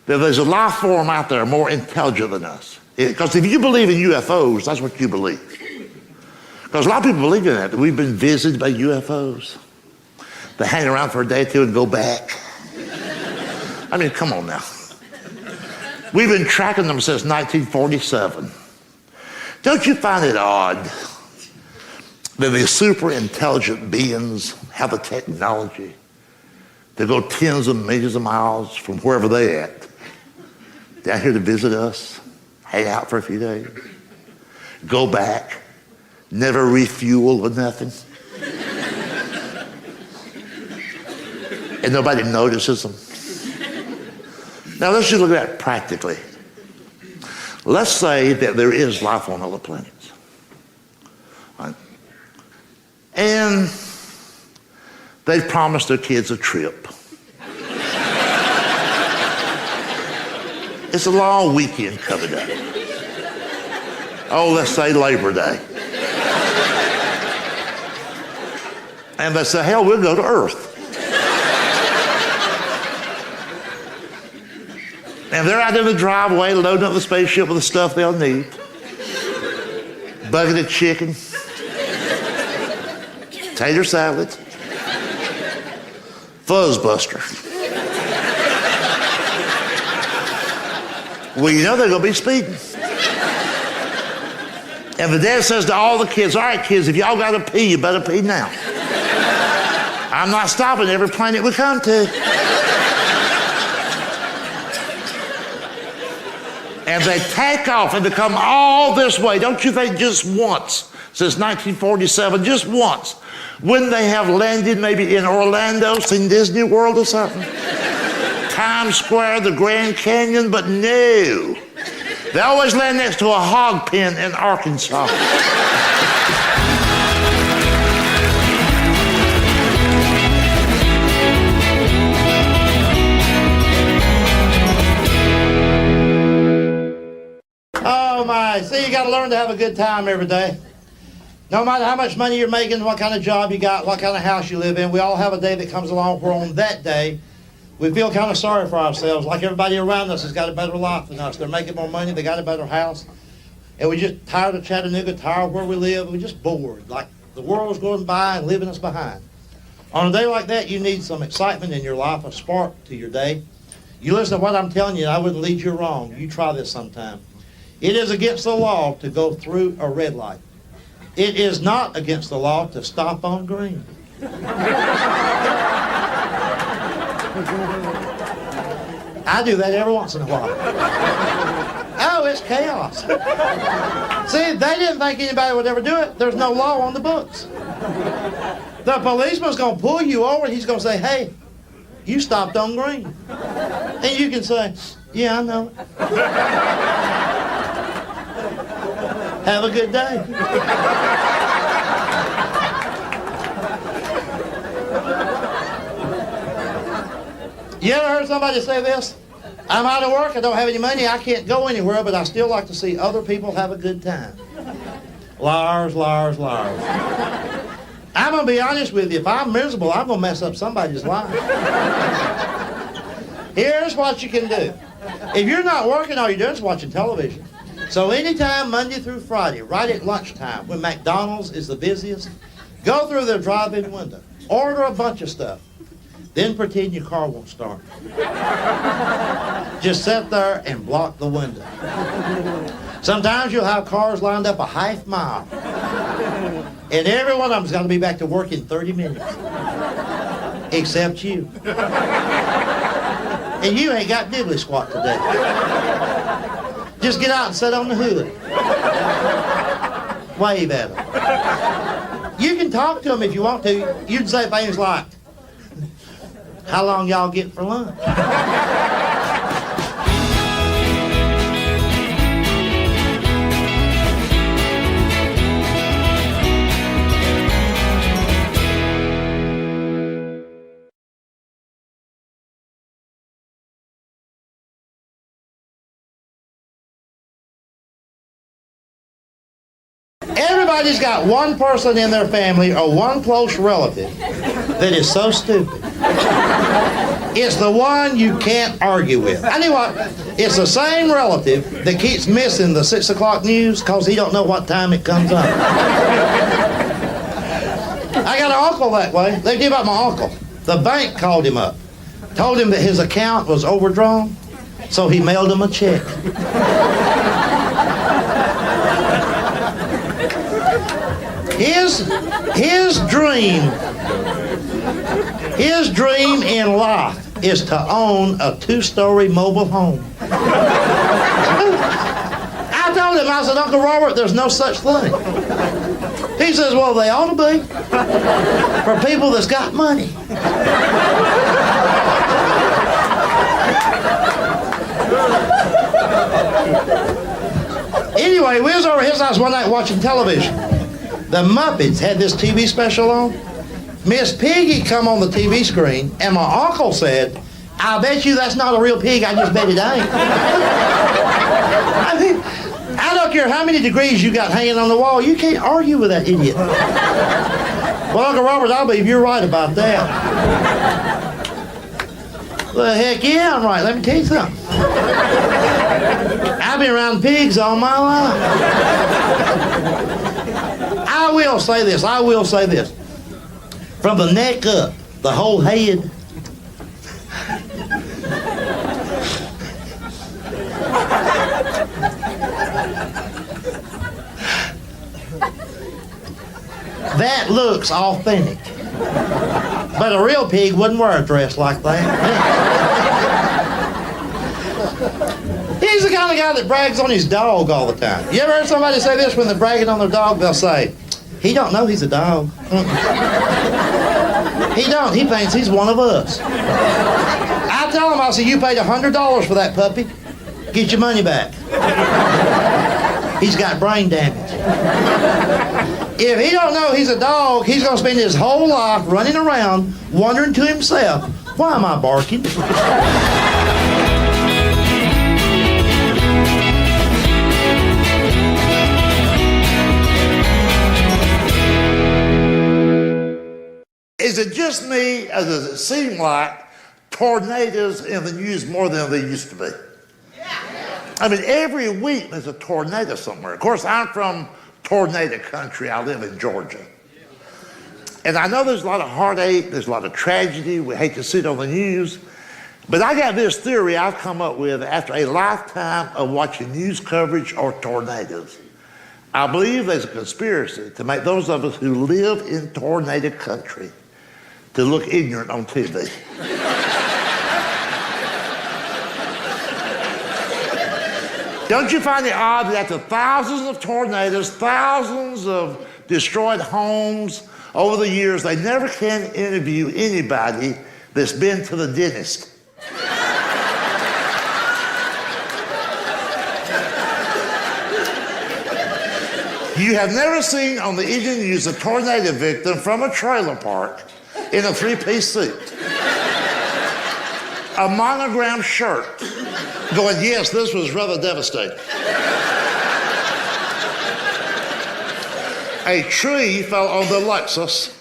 that there's a life form out there more intelligent than us. Because if you believe in UFOs, that's what you believe. Because a lot of people believe in that we've been visited by UFOs. They hang around for a day or two and go back. I mean, come on now. We've been tracking them since 1947. Don't you find it odd that these super intelligent beings have the technology to go tens of millions of miles from wherever they're at down here to visit us? Hang out for a few days, go back, never refuel or nothing. And nobody notices them. Now let's just look at it practically. Let's say that there is life on other planets. Right? And they've promised their kids a trip. It's a long weekend coming up. Oh, let's say Labor Day. And they say, hell, we'll go to Earth. And they're out in the driveway loading up the spaceship with the stuff they'll need. Bucket of chicken, tater salad, Fuzzbuster. Well, you know they're going to be speeding. And the dad says to all the kids, all right, kids, if y'all got to pee, you better pee now. I'm not stopping every planet we come to. And they take off and they come all this way. Don't you think just once, since 1947, just once, wouldn't they have landed maybe in Orlando, seen Disney World or something? Times Square, the Grand Canyon, but no. They always land next to a hog pen in Arkansas. Oh my, see, you gotta learn to have a good time every day. No matter how much money you're making, what kind of job you got, what kind of house you live in, we all have a day that comes along where on that day, we feel kind of sorry for ourselves, like everybody around us has got a better life than us. They're making more money, they got a better house. And we're just tired of Chattanooga, tired of where we live, we're just bored, like the world's going by and leaving us behind. On a day like that, you need some excitement in your life, a spark to your day. You listen to what I'm telling you, I wouldn't lead you wrong. You try this sometime. It is against the law to go through a red light. It is not against the law to stop on green. I do that every once in a while. Oh, it's chaos. See, they didn't think anybody would ever do it. There's no law on the books. The policeman's going to pull you over and he's going to say, hey, you stopped on green. And you can say, yeah, I know it. Have a good day. You ever heard somebody say this? I'm out of work, I don't have any money, I can't go anywhere, but I still like to see other people have a good time. Liars, liars, liars. I'm going to be honest with you, if I'm miserable, I'm going to mess up somebody's life. Here's what you can do. If you're not working, all you're doing is watching television. So anytime, Monday through Friday, right at lunchtime, when McDonald's is the busiest, go through their drive-in window, order a bunch of stuff, then pretend your car won't start. Just sit there and block the window. Sometimes you'll have cars lined up a half mile, and every one of them's got to be back to work in 30 minutes, except you. And you ain't got diddly squat today. Just get out and sit on the hood. Wave at them. You can talk to them if you want to. You can say things like, how long y'all get for lunch? Everybody's got one person in their family or one close relative that is so stupid. It's the one you can't argue with. I tell you what, it's the same relative that keeps missing the 6 o'clock news because he don't know what time it comes on. I got an uncle that way. They give up my uncle. The bank called him up, told him that his account was overdrawn, so he mailed him a check. His dream in life is to own a 2-story mobile home. I told him, I said, Uncle Robert, there's no such thing. He says, well, they ought to be for people that's got money. Anyway, we was over at his house one night watching television. The Muppets had this TV special on. Miss Piggy come on the TV screen, and my uncle said, I bet you that's not a real pig, I just bet it ain't. I mean, I don't care how many degrees you got hanging on the wall, you can't argue with that idiot. Well, Uncle Robert, I believe you're right about that. Well, heck yeah, I'm right. Let me tell you something. I've been around pigs all my life. I will say this. From the neck up, the whole head. That looks authentic. But a real pig wouldn't wear a dress like that. He's the kind of guy that brags on his dog all the time. You ever heard somebody say this when they're bragging on their dog? They'll say, he don't know he's a dog. He don't. He thinks he's one of us. I tell him, I say, you paid $100 for that puppy. Give Get your money back. He's got brain damage. If he don't know he's a dog, he's going to spend his whole life running around wondering to himself, why am I barking? Is it just me, or does it seem like tornadoes in the news more than they used to be? I mean, every week there's a tornado somewhere. Of course, I'm from tornado country. I live in Georgia. And I know there's a lot of heartache, there's a lot of tragedy. We hate to see it on the news. But I got this theory I've come up with after a lifetime of watching news coverage or tornadoes. I believe there's a conspiracy to make those of us who live in tornado country to look ignorant on TV. Don't you find it odd that after thousands of tornadoes, thousands of destroyed homes over the years, they never can interview anybody that's been to the dentist? You have never seen on the evening news a tornado victim from a trailer park in a three-piece suit, a monogrammed shirt, going, yes, this was rather devastating. A tree fell on the Lexus,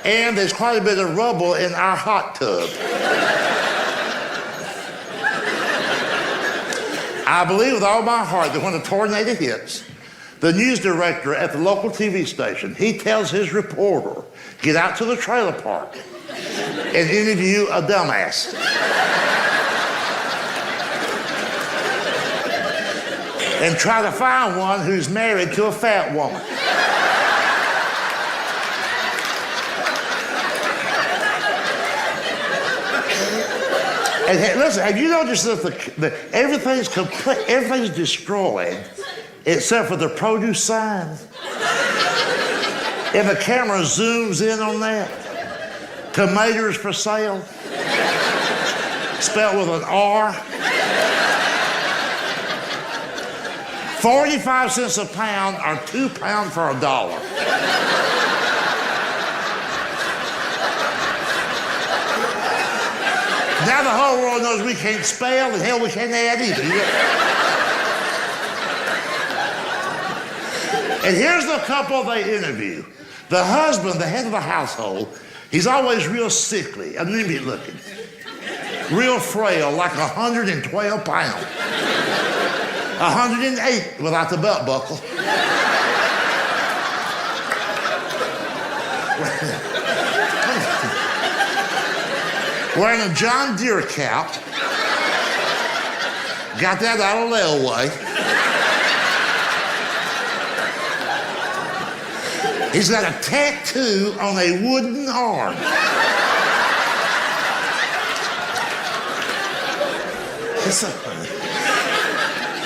and there's quite a bit of rubble in our hot tub. I believe with all my heart that when a tornado hits, the news director at the local TV station, he tells his reporter, get out to the trailer park and interview a dumbass. And try to find one who's married to a fat woman. And hey, listen, have you noticed that everything's destroyed except for the produce sign? And the camera zooms in on that. Tomatoes for sale, spelled with an R. 45 cents a pound or £2 for $1. Now the whole world knows we can't spell, and hell, we can't add either. And here's the couple they interview. The husband, the head of the household, he's always real sickly, anemic looking, real frail, like 112 pounds. 108 without the belt buckle. Wearing a John Deere cap. Got that out of layaway. He's got a tattoo on a wooden arm.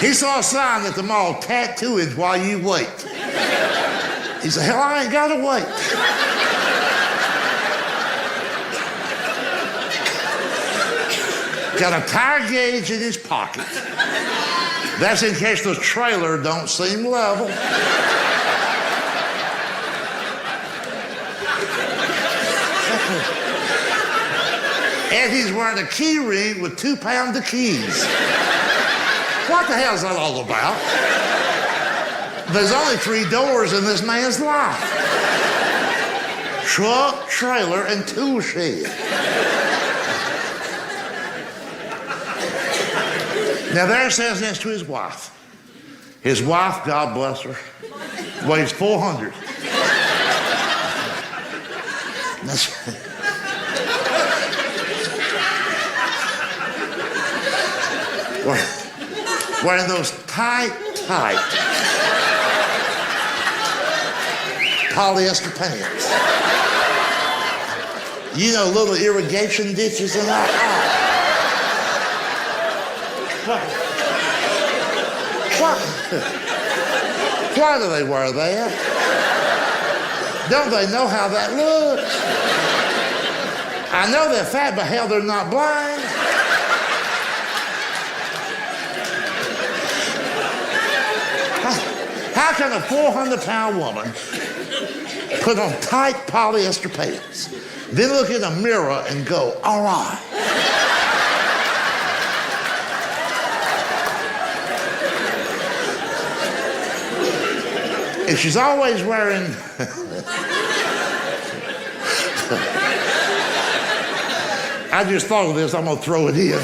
He saw a sign at the mall, tattooing while you wait. He said, hell, I ain't gotta wait. Got a tire gauge in his pocket. That's in case the trailer don't seem level. And he's wearing a key ring with 2-pound of keys. What the hell is that all about? There's only 3 doors in this man's life. Truck, trailer, and tool shed. Now there it says next to his wife. His wife, God bless her, weighs 400. Wearing those tight polyester pants. You know, little irrigation ditches and that. Why do they wear that? Don't they know how that looks? I know they're fat, but hell, they're not blind. How can a 400-pound woman put on tight polyester pants, then look in a mirror and go, all right? If she's always wearing... I just thought of this, I'm going to throw it in.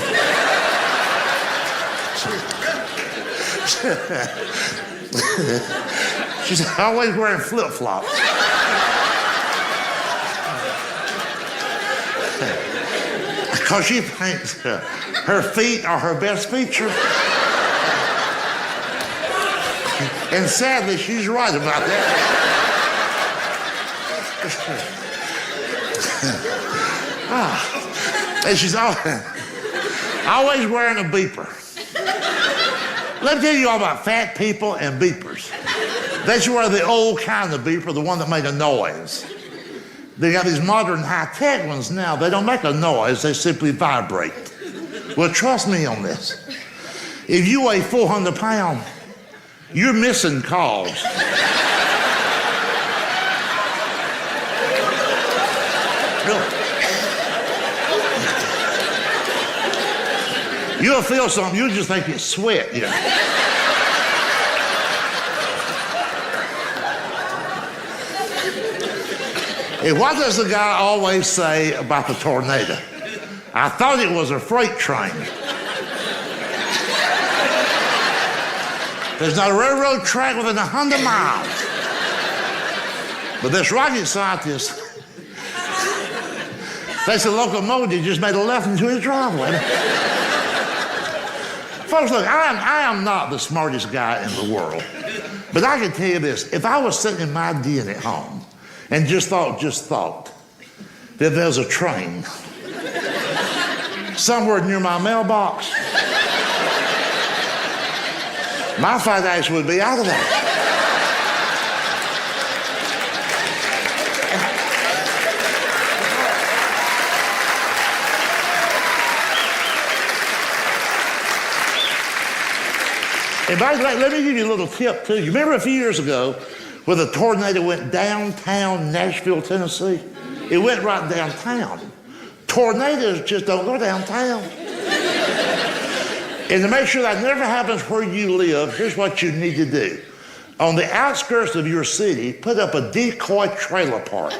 She's always wearing flip-flops. Because she thinks her feet are her best feature. And sadly, she's right about that. And she's always wearing a beeper. Let me tell you all about fat people and beepers. They should wear the old kind of beeper, the one that made a noise. They got these modern high-tech ones now. They don't make a noise, they simply vibrate. Well, trust me on this. If you weigh 400 pounds, you're missing calls. Really. You'll feel something, you'll just think it's sweat, you know. And what does the guy always say about the tornado? I thought it was a freight train. There's not a railroad track within 100 miles. But this rocket scientist, they said locomotive just made a left into his driveway. Folks, look, I am not the smartest guy in the world. But I can tell you this, if I was sitting in my den at home and just thought that there's a train somewhere near my mailbox, my financial would be out of that. And by the way, let me give you a little tip too. You remember a few years ago when the tornado went downtown Nashville, Tennessee? It went right downtown. Tornadoes just don't go downtown. And to make sure that never happens where you live, here's what you need to do. On the outskirts of your city, put up a decoy trailer park.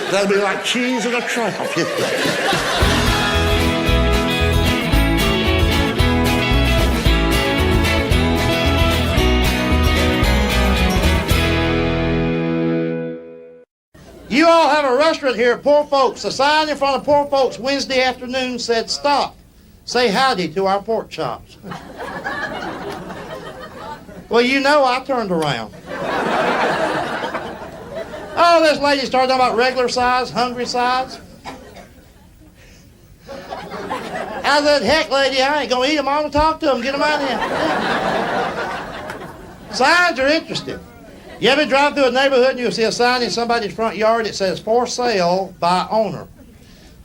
That'll be like cheese in a trailer. You all have a restaurant here at Poor Folks. A sign in front of Poor Folks Wednesday afternoon said, stop. Say howdy to our pork chops. Well, you know I turned around. Oh, this lady started talking about regular size, hungry size. I said, heck, lady, I ain't going to eat them. I'm going to talk to them, get them out of here. Signs are interesting. You ever drive through a neighborhood and you'll see a sign in somebody's front yard that says, for sale by owner?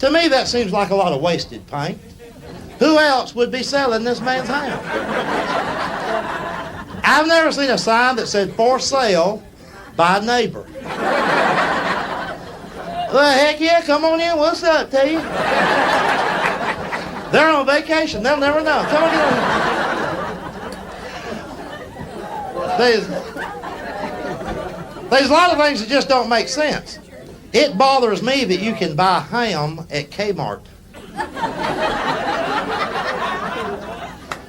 To me, that seems like a lot of wasted paint. Who else would be selling this man's house? I've never seen a sign that said, for sale by neighbor. Well, heck yeah, come on in, what's up to you? They're on vacation, they'll never know. Come on in. There's a lot of things that just don't make sense. It bothers me that you can buy ham at Kmart.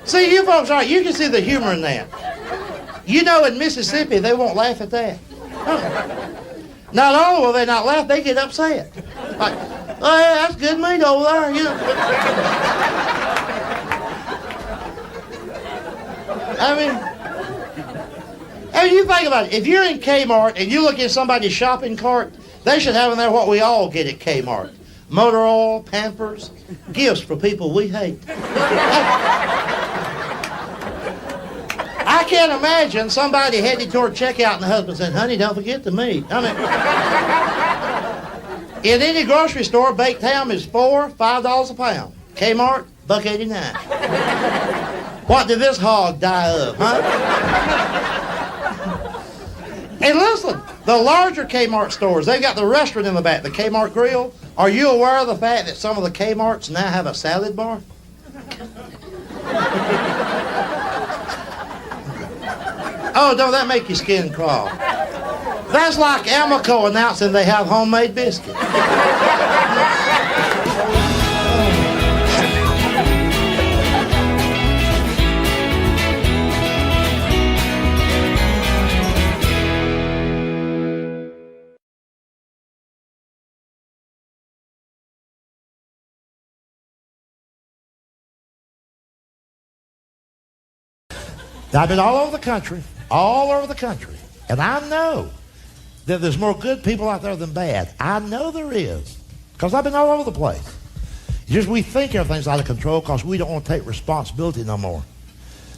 See, you folks, all right, you can see the humor in that. You know, in Mississippi, they won't laugh at that. Not only will they not laugh, they get upset. Like, oh yeah, that's good meat over there, you know. I mean, you think about it. If you're in Kmart and you look in somebody's shopping cart, they should have in there what we all get at Kmart. Motor oil, Pampers, gifts for people we hate. I can't imagine somebody heading toward checkout and the husband saying, honey, don't forget the meat. I mean, in any grocery store, baked ham is $5 a pound. Kmart, $1.89. What did this hog die of, huh? And listen, the larger Kmart stores, they've got the restaurant in the back, the Kmart Grill. Are you aware of the fact that some of the Kmarts now have a salad bar? Oh, don't that make your skin crawl? That's like Amoco announcing they have homemade biscuits. I've been all over the country, and I know that there's more good people out there than bad. I know there is, because I've been all over the place. Just we think everything's out of control because we don't want to take responsibility no more.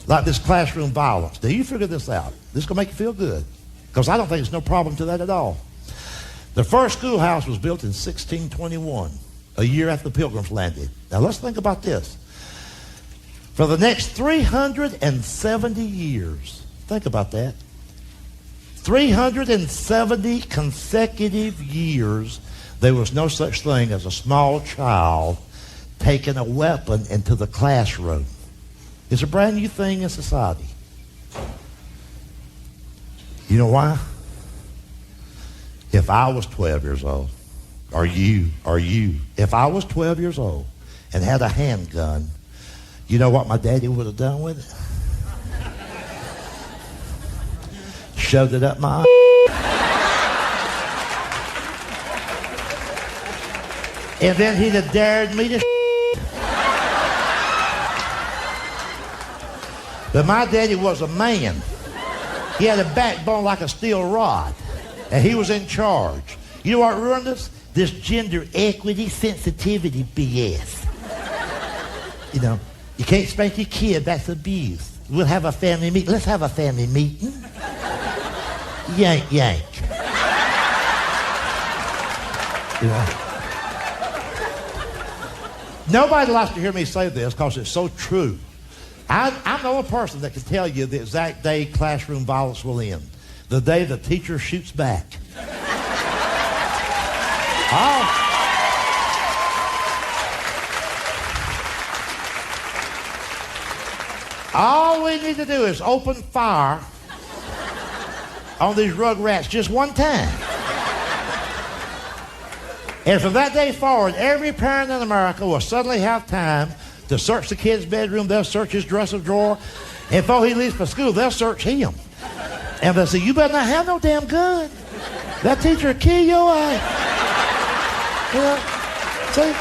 Like this classroom violence. Do you figure this out? This is going to make you feel good, because I don't think there's no problem to that at all. The first schoolhouse was built in 1621, a year after the Pilgrims landed. Now let's think about this. For the next 370 years, think about that. 370 consecutive years, there was no such thing as a small child taking a weapon into the classroom. It's a brand new thing in society. You know why? If I was 12 years old, or you, if I was 12 years old and had a handgun, you know what my daddy would have done with it? Shoved it up my and then he'd have dared me to But my daddy was a man. He had a backbone like a steel rod, and he was in charge. You know what ruined us? This gender equity sensitivity BS. You know, you can't spank your kid, that's abuse. We'll have a family meeting. Let's have a family meeting. Yank, yank. You know? Nobody likes to hear me say this because it's so true. I'm the only person that can tell you the exact day classroom violence will end. The day the teacher shoots back. All we need to do is open fire on these rugrats just one time. And from that day forward, every parent in America will suddenly have time to search the kid's bedroom. They'll search his dresser drawer. And before he leaves for school, they'll search him. And they'll say, you better not have no damn gun. That teacher will kill your ass. You know? See?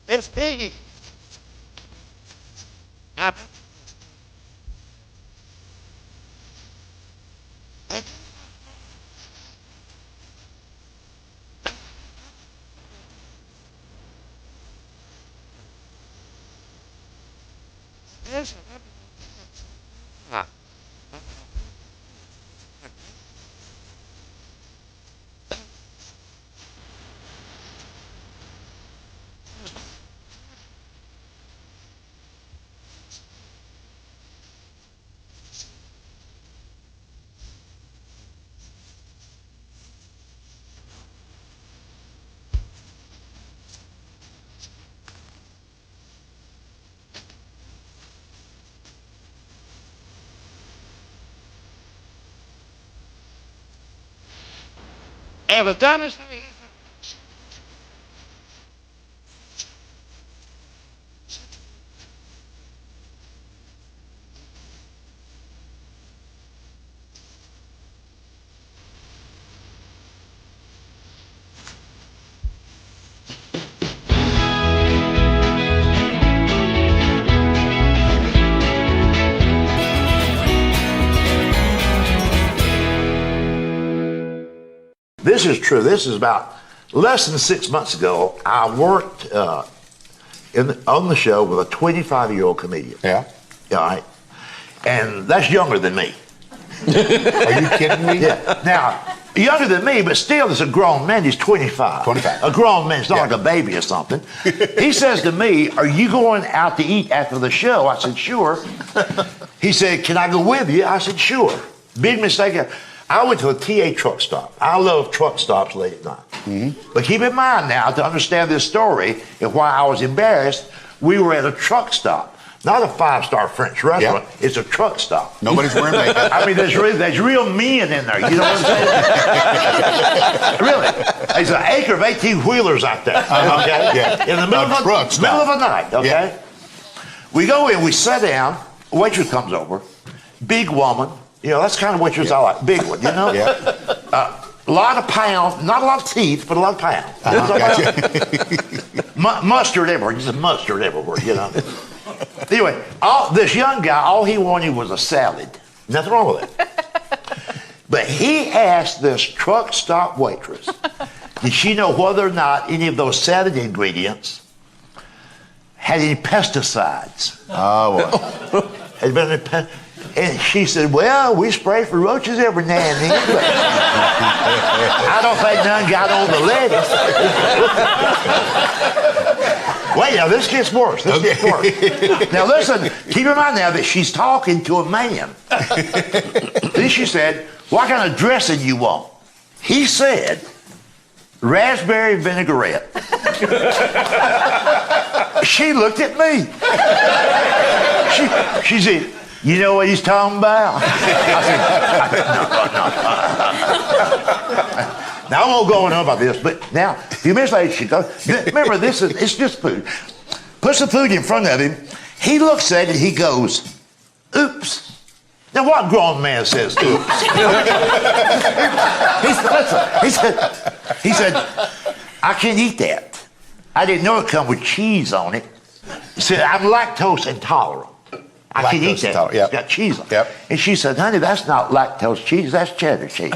Miss Piggy. Ever done this? This is true. This is about less than 6 months ago. I worked on the show with a 25-year-old comedian. Yeah. All right. And that's younger than me. Are you kidding me? Yeah. Now, younger than me, but still, it's a grown man. He's 25. 25. A grown man. It's not like a baby or something. He says to me, "Are you going out to eat after the show?" I said, "Sure." He said, "Can I go with you?" I said, "Sure." Big mistake. I went to a TA truck stop. I love truck stops late at night. Mm-hmm. But keep in mind now, to understand this story and why I was embarrassed, we were at a truck stop. Not a 5-star French restaurant. Yeah. It's a truck stop. Nobody's wearing makeup. I mean, there's real men in there. You know what I'm saying? Really. There's an acre of 18-wheelers out there. Okay? Yeah. In the middle of a night. Okay? Yeah. We go in, we sit down, waitress comes over, big woman. You know, that's kind of waitress I like. Big one, you know? Yeah. A lot of pounds, not a lot of teeth, but a lot of pounds. Gotcha. Mustard everywhere, just mustard everywhere, you know? Anyway, this young guy, all he wanted was a salad. Nothing wrong with it. But he asked this truck stop waitress, did she know whether or not any of those salad ingredients had any pesticides? Oh, well. Had been any And she said, "Well, we spray for roaches every now and then, but I don't think none got on the lettuce." Wait, now this gets worse. This gets worse. Now listen, keep in mind now that she's talking to a man. Then she said, "What kind of dressing you want?" He said, "Raspberry vinaigrette." She looked at me. She said, "You know what he's talking about?" I said, no. Now, I won't go on about this, but now, a few minutes later, she goes, remember, it's just food. Puts the food in front of him. He looks at it, he goes, "Oops." Now, what grown man says, "Oops"? He said, "I can't eat that. I didn't know it come with cheese on it." He said, "I'm lactose intolerant. I can eat that. Yep. It's got cheese on it." Yep. And she said, "Honey, that's not lactose cheese, that's cheddar cheese."